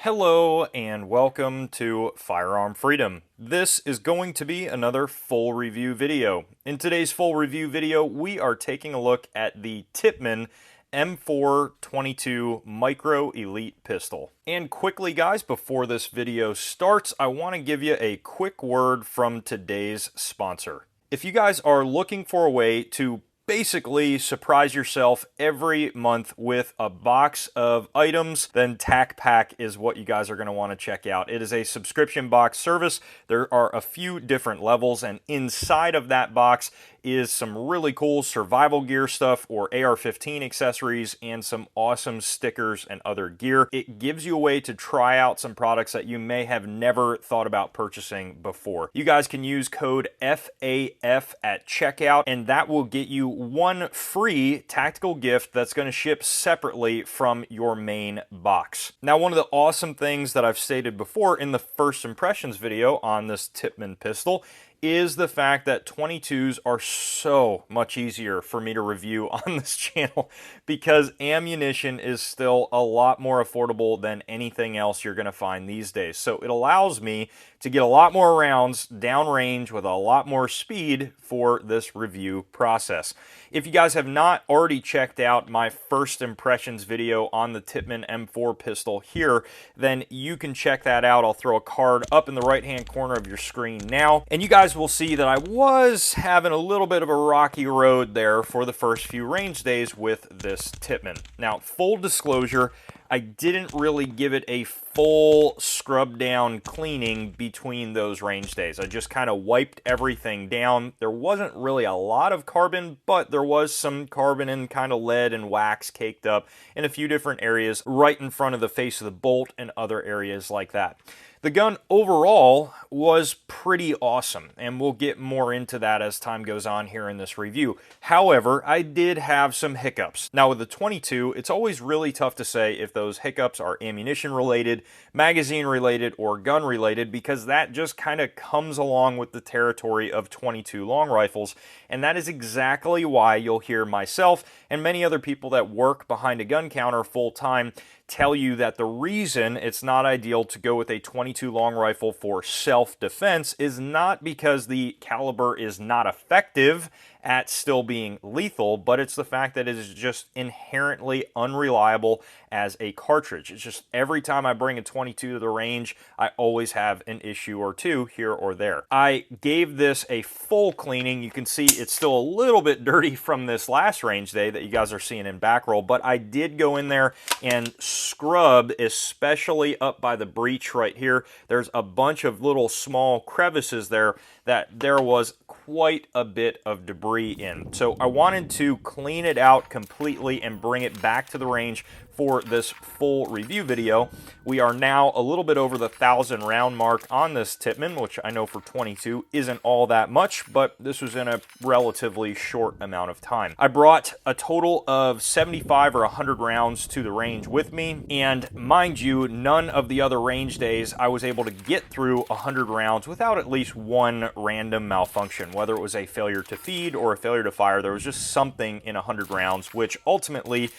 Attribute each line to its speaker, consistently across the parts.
Speaker 1: Hello and welcome to Firearm Freedom. This is going to be another full review video. In today's full review video, we are taking a look at the Tippmann M4-22 Micro Elite Pistol. And quickly guys, before this video starts, I want to give you a quick word from today's sponsor. If you guys are looking for a way to basically surprise yourself every month with a box of items, then TacPack is what you guys are going to want to check out. It is a subscription box service. There are a few different levels, and inside of that box is some really cool survival gear stuff or AR-15 accessories and some awesome stickers and other gear. It gives you a way to try out some products that you may have never thought about purchasing before. You guys can use code FAF at checkout, and that will get you one free tactical gift that's going to ship separately from your main box. Now, one of the awesome things that I've stated before in the first impressions video on this Tippmann pistol is the fact that 22s are so much easier for me to review on this channel because ammunition is still a lot more affordable than anything else you're going to find these days. So it allows me to get a lot more rounds downrange with a lot more speed for this review process. If you guys have not already checked out my first impressions video on the Tippmann M4 pistol here, then you can check that out. I'll throw a card up in the right hand corner of your screen now, and you guys will see that I was having a little bit of a rocky road there for the first few range days with this Tippmann. Now, full disclosure, I didn't really give it a full scrub down cleaning between those range days. I just kind of wiped everything down. There wasn't really a lot of carbon, but there was some carbon and kind of lead and wax caked up in a few different areas right in front of the face of the bolt and other areas like that. The gun overall was pretty awesome, and we'll get more into that as time goes on here in this review. However, I did have some hiccups. Now with the 22, it's always really tough to say if those hiccups are ammunition related, magazine related, or gun related, because that just kind of comes along with the territory of 22 long rifles, and that is exactly why you'll hear myself and many other people that work behind a gun counter full time tell you that the reason it's not ideal to go with a 22 long rifle for self-defense is not because the caliber is not effective at still being lethal, but it's the fact that it is just inherently unreliable as a cartridge. It's just every time I bring a 22 to the range, I always have an issue or two here or there. I gave this a full cleaning. You can see it's still a little bit dirty from this last range day that you guys are seeing in back roll, but I did go in there and scrub, especially up by the breech right here. There's a bunch of little small crevices there that there was quite a bit of debris in. So I wanted to clean it out completely and bring it back to the range for this full review video. We are now a little bit over the 1,000 round mark on this Tippmann, which I know for 22 isn't all that much, but this was in a relatively short amount of time. I brought a total of 75 or 100 rounds to the range with me, and mind you, none of the other range days I was able to get through 100 rounds without at least one random malfunction, whether it was a failure to feed or a failure to fire. There was just something in 100 rounds, which ultimately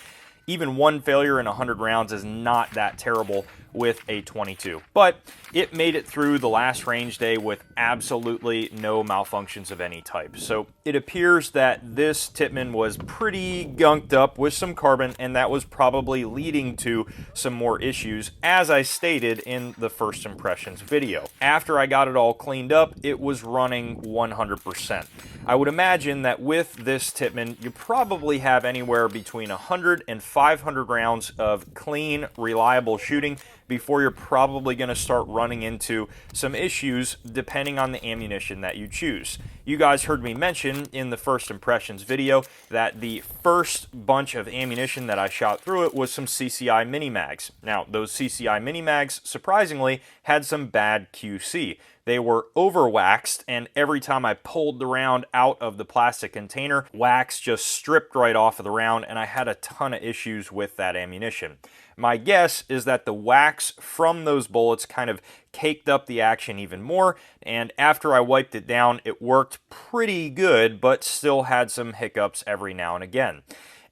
Speaker 1: even one failure in 100 rounds is not that terrible with a 22. But it made it through the last range day with absolutely no malfunctions of any type. So it appears that this Tippmann was pretty gunked up with some carbon, and that was probably leading to some more issues, as I stated in the first impressions video. After I got it all cleaned up, it was running 100%. I would imagine that with this Tippmann, you probably have anywhere between 100 and 500 rounds of clean, reliable shooting before you're probably going to start running into some issues depending on the ammunition that you choose. You guys heard me mention in the first impressions video that the first bunch of ammunition that I shot through it was some CCI mini mags. Now, those CCI mini mags, surprisingly, had some bad QC. They were over-waxed, and every time I pulled the round out of the plastic container, wax just stripped right off of the round, and I had a ton of issues with that ammunition. My guess is that the wax from those bullets kind of caked up the action even more, and after I wiped it down, it worked pretty good, but still had some hiccups every now and again.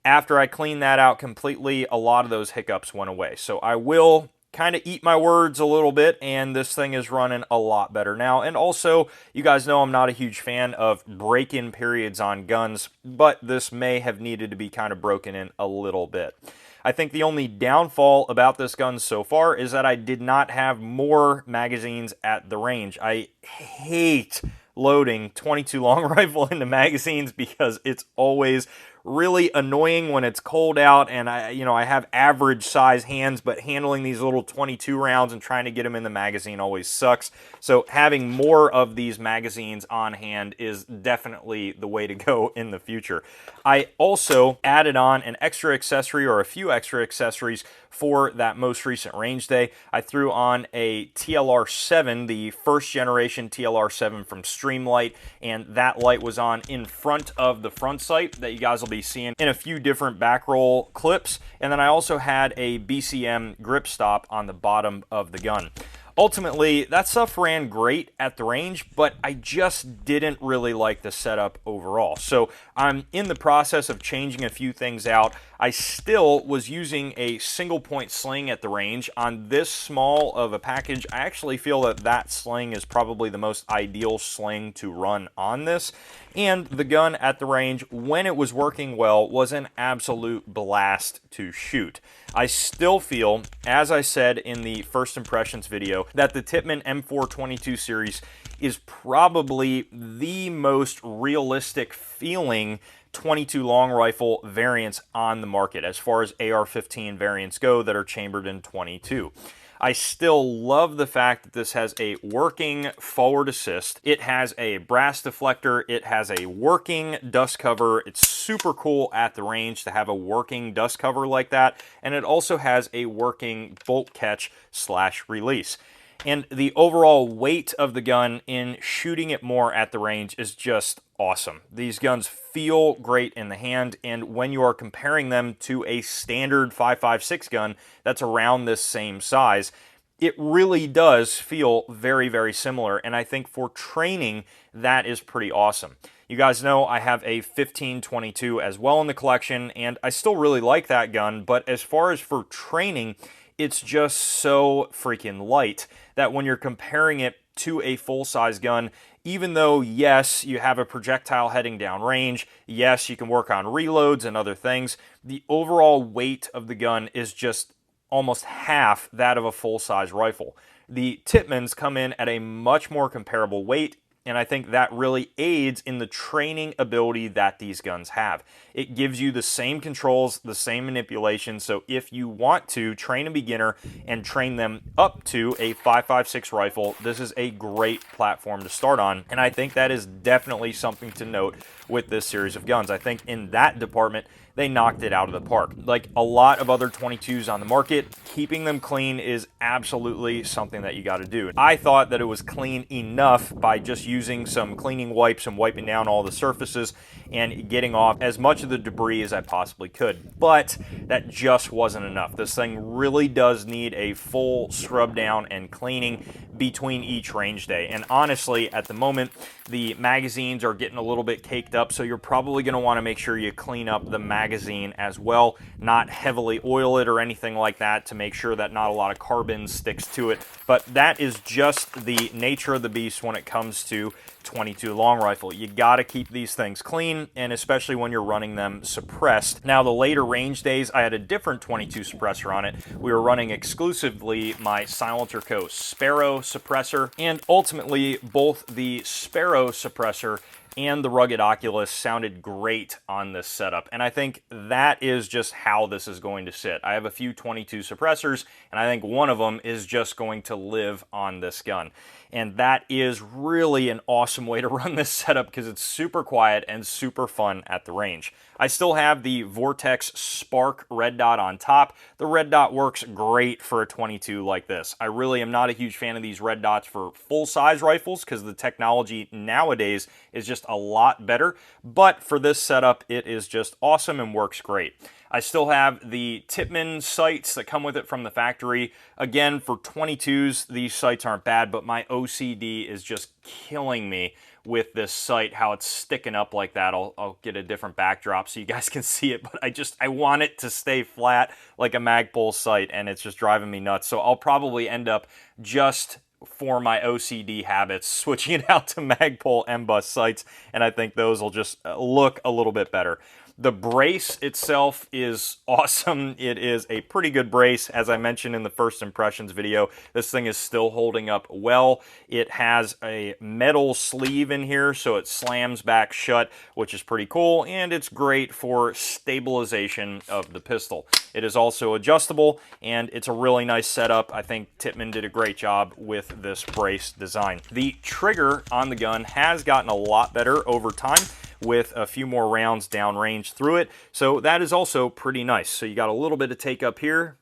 Speaker 1: After I cleaned that out completely, a lot of those hiccups went away. So I will kind of eat my words a little bit, and this thing is running a lot better now. And also, you guys know I'm not a huge fan of break-in periods on guns, but this may have needed to be kind of broken in a little bit. I think the only downfall about this gun so far is that I did not have more magazines at the range. I hate loading 22 long rifle into magazines because it's always really annoying when it's cold out, and I have average size hands, but handling these little 22 rounds and trying to get them in the magazine always sucks. So having more of these magazines on hand is definitely the way to go in the future. I also added on an extra accessory, or a few extra accessories, for that most recent range day. I threw on a TLR7, the first generation TLR7 from Streamlight, and that light was on in front of the front sight that you guys will be seeing in a few different back roll clips. And then I also had a BCM grip stop on the bottom of the gun. Ultimately, that stuff ran great at the range, but I just didn't really like the setup overall. So I'm in the process of changing a few things out. I still was using a single point sling at the range. On this small of a package, I actually feel that that sling is probably the most ideal sling to run on this. And the gun at the range, when it was working well, was an absolute blast to shoot. I still feel, as I said in the first impressions video, that the Tippmann M4-22 series is probably the most realistic feeling 22 long rifle variants on the market as far as AR-15 variants go that are chambered in 22. I still love the fact that this has a working forward assist. It has a brass deflector. It has a working dust cover. It's super cool at the range to have a working dust cover like that. And it also has a working bolt catch / release. And the overall weight of the gun in shooting it more at the range is just awesome. These guns feel great in the hand, and when you are comparing them to a standard 5.56 gun that's around this same size, it really does feel very, very similar, and I think for training, that is pretty awesome. You guys know I have a 15-22 as well in the collection, and I still really like that gun, but as far as for training, it's just so freaking light that when you're comparing it to a full-size gun, even though, yes, you have a projectile heading down range, yes, you can work on reloads and other things, the overall weight of the gun is just almost half that of a full-size rifle. The Tippmanns come in at a much more comparable weight, and I think that really aids in the training ability that these guns have. It gives you the same controls, the same manipulation, so if you want to train a beginner and train them up to a 5.56 rifle, this is a great platform to start on, and I think that is definitely something to note with this series of guns. I think in that department, they knocked it out of the park. Like a lot of other 22s on the market, keeping them clean is absolutely something that you got to do. I thought that it was clean enough by just using some cleaning wipes and wiping down all the surfaces and getting off as much of the debris as I possibly could. But that just wasn't enough. This thing really does need a full scrub down and cleaning between each range day. And honestly, at the moment, the magazines are getting a little bit caked up, so you're probably going to want to make sure you clean up the magazine as well, not heavily oil it or anything like that to make sure that not a lot of carbon sticks to it. But that is just the nature of the beast when it comes to 22 long rifle. You got to keep these things clean, and especially when you're running them suppressed. Now, the later range days, I had a different 22 suppressor on it. We were running exclusively my Silencer Co. Sparrow suppressor, and ultimately both the Sparrow suppressor and the Rugged Oculus sounded great on this setup, and I think that is just how this is going to sit. I have a few 22 suppressors, and I think one of them is just going to live on this gun. And that is really an awesome way to run this setup because it's super quiet and super fun at the range. I still have the Vortex Spark red dot on top. The red dot works great for a 22 like this. I really am not a huge fan of these red dots for full-size rifles because the technology nowadays is just a lot better. But for this setup, it is just awesome and works great. I still have the Tippmann sights that come with it from the factory. Again, for 22s, these sights aren't bad, but my OCD is just killing me with this sight, how it's sticking up like that. I'll get a different backdrop so you guys can see it, but I want it to stay flat like a Magpul sight, and it's just driving me nuts. So I'll probably end up, just for my OCD habits, switching it out to Magpul M-Bus sights, and I think those will just look a little bit better. The brace itself is awesome. It is a pretty good brace. As I mentioned in the first impressions video, this thing is still holding up well. It has a metal sleeve in here, so it slams back shut, which is pretty cool, and it's great for stabilization of the pistol. It is also adjustable, and it's a really nice setup. I think Tippmann did a great job with this brace design. The trigger on the gun has gotten a lot better over time, with a few more rounds downrange through it. So that is also pretty nice. So you got a little bit of take up here,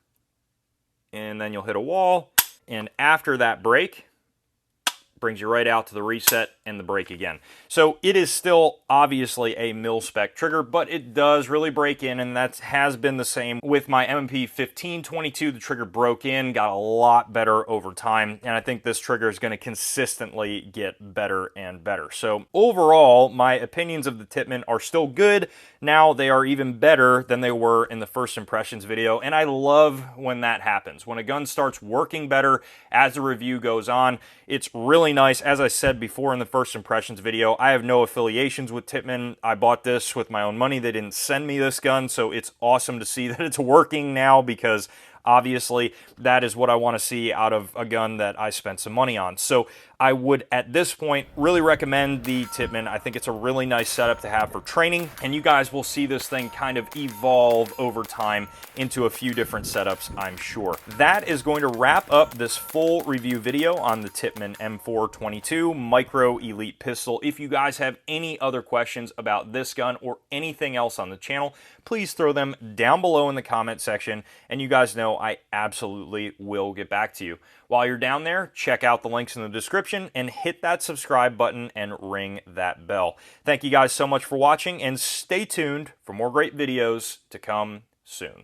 Speaker 1: and then you'll hit a wall. And after that break, brings you right out to the reset and the break again. So it is still obviously a mil-spec trigger, but it does really break in, and that has been the same with my M4-22. The trigger broke in, got a lot better over time, and I think this trigger is going to consistently get better and better. So overall, my opinions of the Tippmann are still good. Now they are even better than they were in the first impressions video, and I love when that happens. When a gun starts working better as the review goes on, it's really nice. As I said before in the first impressions video, I have no affiliations with Tippmann. I bought this with my own money. They didn't send me this gun, so it's awesome to see that it's working now, because obviously that is what I want to see out of a gun that I spent some money on. So I would, at this point, really recommend the Tippmann. I think it's a really nice setup to have for training, and you guys will see this thing kind of evolve over time into a few different setups, I'm sure. That is going to wrap up this full review video on the Tippmann M4-22 Micro Elite Pistol. If you guys have any other questions about this gun or anything else on the channel, please throw them down below in the comment section, and you guys know I absolutely will get back to you. While you're down there, check out the links in the description and hit that subscribe button and ring that bell. Thank you guys so much for watching, and stay tuned for more great videos to come soon.